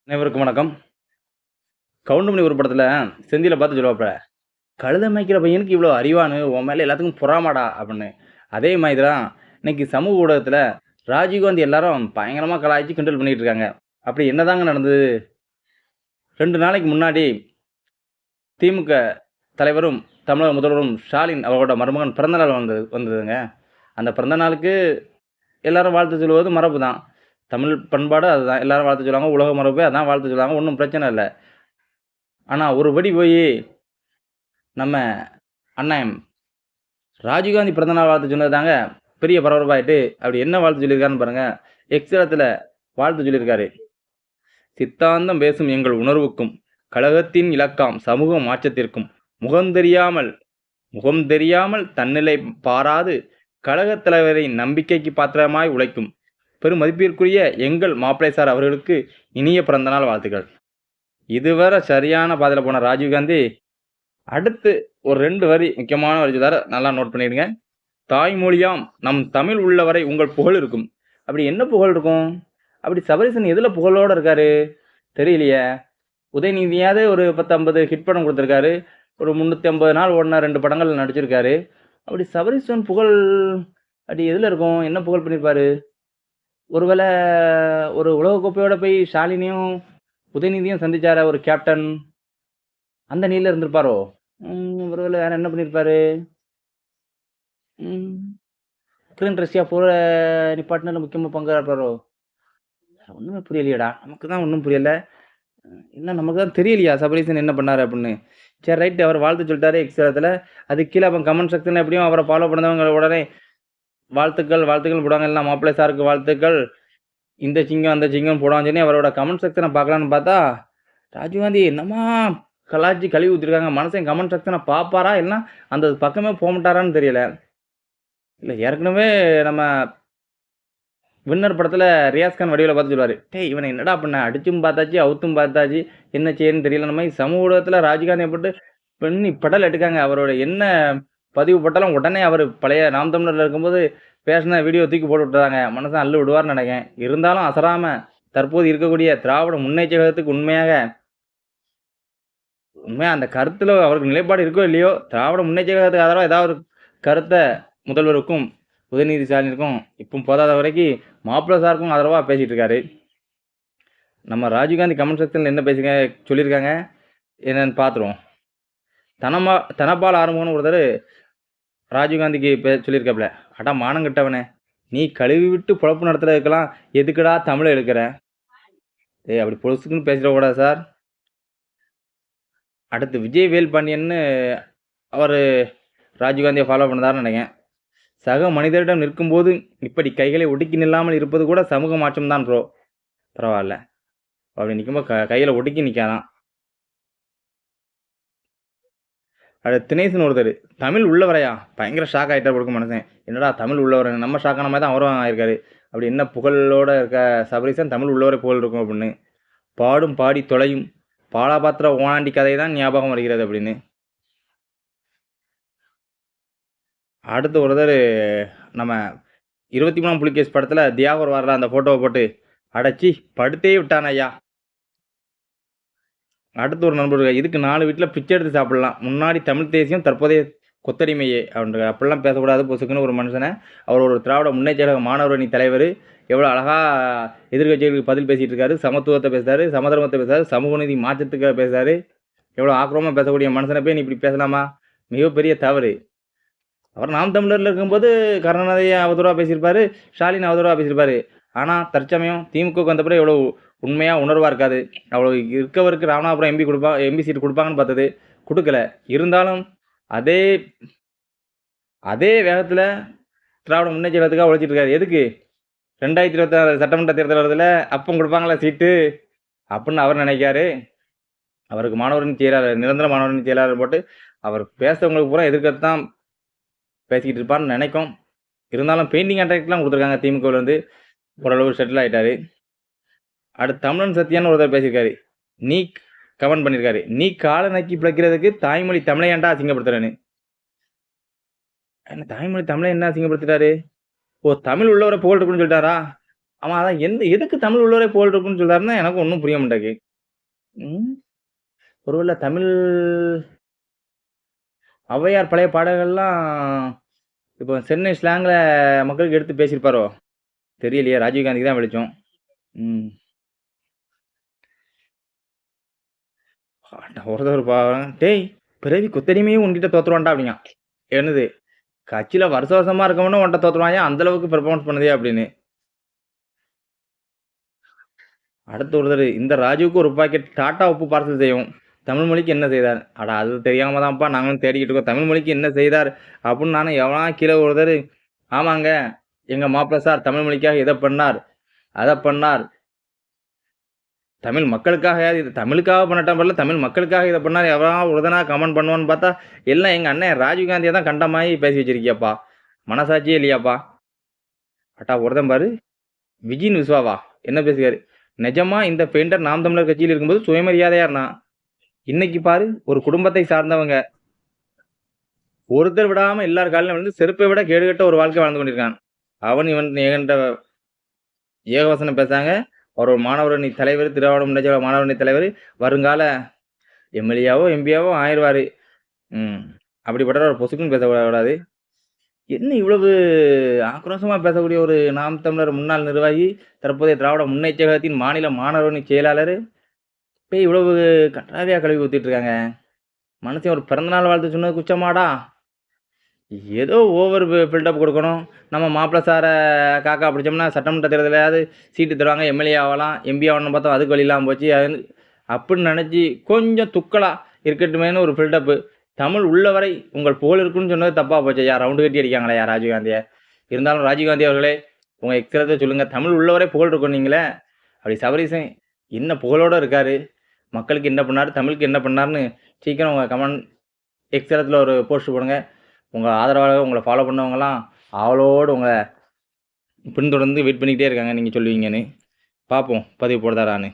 அனைவருக்கும் வணக்கம். கவுண்டமணி ஒரு படத்துல செந்தில பார்த்து சொல்லுவாப்புல, "கழுத மேய்க்கிற பையனுக்கு இவ்வளோ அறிவான்னு உன் மேல எல்லாத்துக்கும் பொறாமடா" அப்படின்னு. அதே மாதிரி தான் இன்னைக்கு சமூக ஊடகத்துல ராஜீவ்காந்தி எல்லாரும் பயங்கரமா கலாய்ச்சு கிண்டல் பண்ணிட்டு இருக்காங்க. அப்படி என்னதாங்க நடந்தது? 2 நாளைக்கு முன்னாடி திமுக தலைவரும், தமிழக முதல்வரும் ஸ்டாலின் அவரோட மருமகன் பிறந்த நாள் வந்ததுங்க. அந்த பிறந்த நாளுக்கு எல்லாரும் வாழ்த்து சொல்லுவது மரபு தான். தமிழ் பண்பாடு அதுதான். எல்லாரும் வாழ்த்து சொல்லுவாங்க. உலக மரபே அதான் வாழ்த்து சொல்லுவாங்க. ஒண்ணும் பிரச்சனை இல்ல. ஆனா ஒரு படி போயி நம்ம அண்ணன் ராஜீவ்காந்தி பிறந்தநாள் வாழ்த்து சொன்னது தாங்க பெரிய பரபரப்பாயிட்டு, அப்படி என்ன வாழ்த்து சொல்லியிருக்காருன்னு பாருங்க. எக்ஸ் தளத்துல வாழ்த்து சொல்லியிருக்காரு. "சித்தாந்தம் பேசும் எங்கள் உணர்வுக்கும், கழகத்தின் இலக்காம் சமூக மாற்றத்திற்கும், முகந்தெரியாமல் முகம் தெரியாமல் தன்னிலை பாராது கழகத் தலைவரின் நம்பிக்கைக்கு பாத்திரமாய் உழைக்கும் பெருமதிப்பிற்குரிய எங்கள் மாப்பிள்ளை சார் அவர்களுக்கு இனிய பிறந்தநாள் வாழ்த்துக்கள்." இதுவரை சரியான பாதையில போன ராஜீவ்காந்தி, அடுத்து ஒரு 2 வரி முக்கியமான வரி சொல்றாரு. நல்லா நோட் பண்ணிடுங்க. "தாய்மொழியாம் நம் தமிழ் உள்ளவரை உங்கள் புகழ் இருக்கும்." அப்படி என்ன புகழ் இருக்கும்? அப்படி சபரீசன் எதுல புகழோட இருக்காரு? தெரியலையே. உதயநிதியாவது ஒரு 10, 50 ஹிட் படம் குடுத்திருக்காரு. ஒரு 350 நாள் ஓடுன 2 படங்கள்ல நடிச்சிருக்காரு. அப்படி சபரீசன் புகழ் அப்படி எதுல இருக்கும்? என்ன புகழ் பண்ணியிருப்பாரு? ஒருவேள ஒரு உலகக்கோப்பையோட போய் ஸ்டாலினையும், உதயநிதியும் சந்திச்சாரே ஒரு கேப்டன், அந்த அணியில இருந்திருப்பாரோ? ஒருவேள வேற என்ன பண்ணியிருப்பாரு? ம். உக்ரைன், ரஷ்யா போர நிப்பாட்டுனதுல முக்கியமா பங்காற்றாரோ? ஒண்ணுமே புரியலையேடா! நமக்கு தான் ஒண்ணும் புரியல. என்ன நமக்கு தான் தெரியலையா சபரீசன் என்ன பண்ணாரு அப்படின்னு. சரி ரைட் அவர் வாழ்த்து சொல்லிட்டாரு எக்ஸ் தளத்துல. அதுக்கு கீழ அப்ப கமெண்ட் செக்ஷன்ல எப்படியும் அவர ஃபாலோ பண்ணவங்க உடனே வாழ்த்துக்கள், வாழ்த்துக்கள் போடுவாங்க. எல்லாம் மாப்பிள்ளை சாருக்கு வாழ்த்துக்கள். இந்த சிங்கம், அந்த சிங்கம்னு போடுவாங்கன்னு சொல்லி அவரோட கமெண்ட் செக்ஷன பார்க்கலான்னு பார்த்தா, ராஜீவ்காந்தி என்னமா கலாய்ச்சு கழுவி ஊத்திருக்காங்க. மனுஷன் கமெண்ட் செக்ஷன பார்ப்பாரா? இல்லன்னா அந்த பக்கமே போமாட்டாரான்னு தெரியல. இல்ல ஏற்கனவே நம்ம வின்னர் படத்துல ரியாஸ் கான் வடிவேல பார்த்து சொல்லுவாரு, "டேய் இவன என்னடா பண்ண? அடிச்சும் பார்த்தாச்சு, அவுத்தும் பார்த்தாச்சு. என்ன செய்யன்னு தெரியல." நம்ம சமூக ஊடகத்துல ராஜீவ்காந்திய போட்டு பண்ணி பெடல் எடுக்காங்க. அவரோட என்ன பதிவு போட்டாலும் உடனே அவரு பழைய நாம் தமிழர்ல இருக்கும்போது பேசின வீடியோ தூக்கி போட்டு விட்டுறாங்க. மனுஷன் அள்ளு விடுவார்ன்னு நெனைக்கிறேன். இருந்தாலும் அசராம தற்போது இருக்கக்கூடிய திராவிட முன்னேற்றக் கழகத்துக்கு உண்மையா அந்த கருத்துல அவருக்கு நிலைப்பாடு இருக்கோ இல்லையோ, திராவிட முன்னேற்றக் கழகத்துக்கு ஆதரவா ஏதாவது ஒரு கருத்த முதல்வருக்கும், உதயநிதி ஸ்டாலினுக்கும் இப்பவும் போதாத வரைக்கும் மாப்பிள்ளை சாருக்கும் ஆதரவா பேசிட்டு இருக்காரு. நம்ம ராஜீவ்காந்தி கமெண்ட் செக்ஷன்ல என்ன சொல்லியிருக்காங்க என்னன்னு பார்த்துருவோம். தனபால் ஆறுமுகம்னு ஒருத்தர் ராஜீவ்காந்திக்கு சொல்லியிருக்காப்புல, "அட மானங்கெட்டவனே! நீ கழுவி விட்டு பொழப்பு நடத்துறதுக்கெல்லாம் எதுக்குடா தமிழ இழுக்கிற? ஏய் அப்படி பொசுக்குன்னு பேசிடக்கூடாது சார்." அடுத்து விஜய் வேல்பாண்டியன்னு அவரு ராஜீவ்காந்திய ஃபாலோ பண்ணதாருன்னு நெனைக்கிறேன். "சக மனிதரிடம் நிற்கும்போது இப்படி கைகளை ஒடுக்கி நில்லாமல் இருப்பது கூட சமூக மாற்றம் தான் ப்ரோ." பரவால்ல. அப்படி நிக்கும்போது கையில ஒடுக்கி நிக்காதாம். அடுத்து தினேஷ்னு ஒருத்தரு, "தமிழ் உள்ளவரையா?" பயங்கர ஷாக் ஆயிட்டாரு போல மனுஷன். என்னடா தமிழ் உள்ளவரன்னு, நம்ம ஷாக் ஆன மாரி தான் அவரும் ஆயிருக்காரு. அப்படி என்ன புகழோட இருக்க சபரீசன் தமிழ் உள்ளவரை புகழ் இருக்கும் அப்படின்னு. "பாடும் பாடி தொலையும் பாலாபாத்திர ஓணாண்டி கதை தான் ஞாபகம் வருகிறது" அப்படின்னு. அடுத்து ஒருத்தரு நம்ம 23ஆம் புலிகேசி படத்துல தியாகர் வர்ற அந்த ஃபோட்டோவ போட்டு, "அடச்சீ படுத்தே விட்டான் ஐயா." அடுத்து ஒரு நண்பர் இருக்காரு, "இதுக்கு 4 வீட்ல பிச்சை எடுத்து சாப்பிடலாம். முன்னாடி தமிழ் தேசியம், தற்போதைய கொத்தடிமையே." அப்படின்றாரு. அப்படிலாம் பேசக்கூடாது பொசுக்குன்னு ஒரு மனுஷன. அவர் ஒரு திராவிட முன்னேற்றக் கழக மாணவர் அணி தலைவரு. எவ்வளோ அழகா எதிர்க்கட்சிகளுக்கு பதில் பேசிட்டு இருக்காரு. சமத்துவத்த பேசுறாரு, சமதர்மத்த பேசுறாரு, சமூக நீதி மாற்றத்துக்காக பேசுறாரு. எவ்வளோ ஆக்ரோமா பேசக்கூடிய மனுஷன போய் நீ இப்படி பேசலாமா? மிகப்பெரிய தவறு. அவர் நாம் தமிழர்ல இருக்கும்போது கருணாநிதிய அவதூறா பேசியிருப்பாரு, ஸ்டாலின் அவதூறா பேசியிருப்பாரு. ஆனா தற்சமயம் திமுகவுக்கு வந்த பிறகு எவ்வளோ உண்மையா, உணர்வா இருக்காரு. அவ்வளோ இருக்கவருக்கு ராமநாதபுரம் எம்பி சீட் குடுப்பாங்கன்னு பார்த்தது, குடுக்கல. இருந்தாலும் அதே அதே வேகத்துல திராவிட முன்னேற்றக் கழகத்துக்காக உழைச்சிட்டு இருக்காரு. எதுக்கு? 2026 சட்டமன்ற தேர்தல் வருதுல்ல, அப்ப குடுப்பாங்கல்ல சீட்டு அப்படின்னு அவர் நினைக்காரு. அவருக்கு மாணவரணி செயலாளர், நிரந்தர மாணவரணி செயலாளர் போட்டு அவர் பேசுறவங்களுக்கு பூரா எதிர்க்கறது தான் பேசிக்கிட்டு இருப்பார்ன்னு நினைக்கும். இருந்தாலும் பெயிண்டிங் கான்ட்ராக்ட்லாம் குடுத்துருக்காங்க திமுகவுலருந்து. ஓரளவு செட்டில் ஆயிட்டாரு. அடுத்து தமிழன் சத்யான்னு ஒருத்தர் பேசியிருக்காரு. நீ கமெண்ட் பண்ணியிருக்காரு, "நீ கால நக்கி பிழைக்கிறதுக்கு தாய்மொழி தமிழை ஏன்டா அசிங்கப்படுத்துறன்னு." என்ன தாய்மொழி தமிழை என்ன அசிங்கப்படுத்திட்டாரு? ஓ தமிழ் உள்ளவரை புகழ் இருக்குன்னு சொல்லிட்டாரா? ஆமா அதான் எதுக்கு தமிழ் உள்ளவரே புகழ் இருக்குன்னு சொல்றாருன்னு எனக்கு ஒண்ணும் புரிய மாட்டேங்குது. ம். ஒருவேள தமிழ் ஔவையார் பழைய பாடல்கள்லாம் இப்போ சென்னை ஸ்லாங்ல மக்களுக்கு எடுத்து பேசியிருப்பாரோ? தெரியலையே. ராஜீவ்காந்திக்கு தான் வெளிச்சம். ம். ஒருத்தர் "டேய் பிறவி கொத்தடிமையும் உன்கிட்ட தோத்துருவான்டா" அப்படிங்கான். என்னது? கட்சியில வருஷ வருஷமா இருக்கவனும் உன்ட்ட தோத்துருவான்யா, அந்த அளவுக்கு பெர்ஃபார்மன்ஸ் பண்ணுதே அப்படின்னு. அடுத்து ஒருத்தரு, "இந்த ராஜுவுக்கு ஒரு பாக்கெட் டாட்டா உப்பு பார்சல் செய்யவும். தமிழ் மொழிக்கு என்ன செய்தார்?" அட அது தெரியாம தான்ப்பா நாங்களும் தேடிக்கிட்டு இருக்கோம். தமிழ் மொழிக்கு என்ன செய்தார்? அப்படின்னு நானும் எவனா கீழ ஒருத்தரு, "ஆமாங்க, எங்க மாப்பிள சார் தமிழ் மொழிக்காக இத பண்ணார், அத பண்ணார். தமிழ் மக்களுக்காக இது தமிழுக்காக பண்ணட்டான் பரவால்ல, தமிழ் மக்களுக்காக இத பண்ணார்." எவனா ஒருத்தனா கமெண்ட் பண்ணுவான்னு பார்த்தா, எல்லாம் எங்க அண்ணன் ராஜீவ்காந்திய தான் கண்டமாயி பேசி வச்சிருக்கியேப்பா. மனசாட்சியே இல்லையாப்பா? அட்டா ஒருத்தன் பாரு, விஜின் விஸ்வாவா? என்ன பேசுகிறாரு? "நிஜமா இந்த பெயிண்டர் நாம் தமிழர் கட்சியில் இருக்கும்போது சுயமரியாதையா இருந்தான். இன்னைக்கு பாரு ஒரு குடும்பத்தை சார்ந்தவங்க ஒருத்தர் விடாம எல்லார் காலிலும் விழுந்து செருப்பை விட கேடுகெட்ட ஒரு வாழ்க்கை வாழ்ந்து கொண்டிருக்கான். அவன் இவன் என்ற ஏகவசனம் பேசாங்க. அவர் ஒரு மாணவரணி தலைவர், திராவிட முன்னேற்ற கழக மாணவரணி தலைவர். வருங்கால எம்எல்ஏவோ, எம்பியாவோ ஆயிருவாரு. ம். அப்படிப்பட்டவர் ஒரு பொசுக்குன்னு பேசக்கூடாது. என்ன இவ்வளவு ஆக்ரோஷமா பேசக்கூடிய ஒரு நாம் தமிழர் முன்னாள் நிர்வாகி, தற்போதைய திராவிட முன்னேற்ற கழகத்தின் மாநில மாணவரணி செயலாளரு, போய் இவ்வளவு கண்றாவியா கழுவி ஊத்திட்டு இருக்காங்க. மனுஷன் ஒரு பிறந்தநாள் வாழ்த்து சொன்னது குச்சமாடா? ஏதோ ஓவர் பில்டப் குடுக்கணும். நம்ம மாப்பிள சார காக்கா பிடிச்சோம்னா, சட்டமன்ற தேர்தலையாவது சீட்டு தருவாங்க. எம்எல்ஏ ஆவலாம். எம்பி ஆவணும்னு பார்த்தோம். அதுக்கு வழி இல்லாம போச்சு. அது அப்படின்னு நெனச்சு கொஞ்சம் துக்கலா இருக்கட்டுமேன்னு ஒரு பில்டப்பு. தமிழ் உள்ளவரை உங்கள் புகழ் இருக்குன்னு சொன்னது தப்பா போச்சேய்யா. ரவுண்டு கட்டி அடிக்காங்களேய்யா ராஜீவ்காந்திய. இருந்தாலும் ராஜீவ்காந்தி அவர்களே, உங்க எக்ஸ்ரத்த சொல்லுங்க. தமிழ் உள்ளவரை புகழ் இருக்குன்னீங்களே, அப்படி சபரீசன் என்ன புகழோட இருக்காரு? மக்களுக்கு என்ன பண்ணாரு? தமிழுக்கு என்ன பண்ணாருன்னு சீக்கிரம் உங்க கமெண்ட் எக்ஸ்ரத்துல ஒரு போஸ்ட் போடுங்க. உங்க ஆதரவாளர்கள், உங்கள ஃபாலோ பண்ணவங்கலாம் ஆவலோடு உங்கள பின்தொடர்ந்து வெயிட் பண்ணிக்கிட்டே இருக்காங்க, நீங்க சொல்லுவீங்கன்னு. பார்ப்போம் பதிவு போடுதாரான்னு.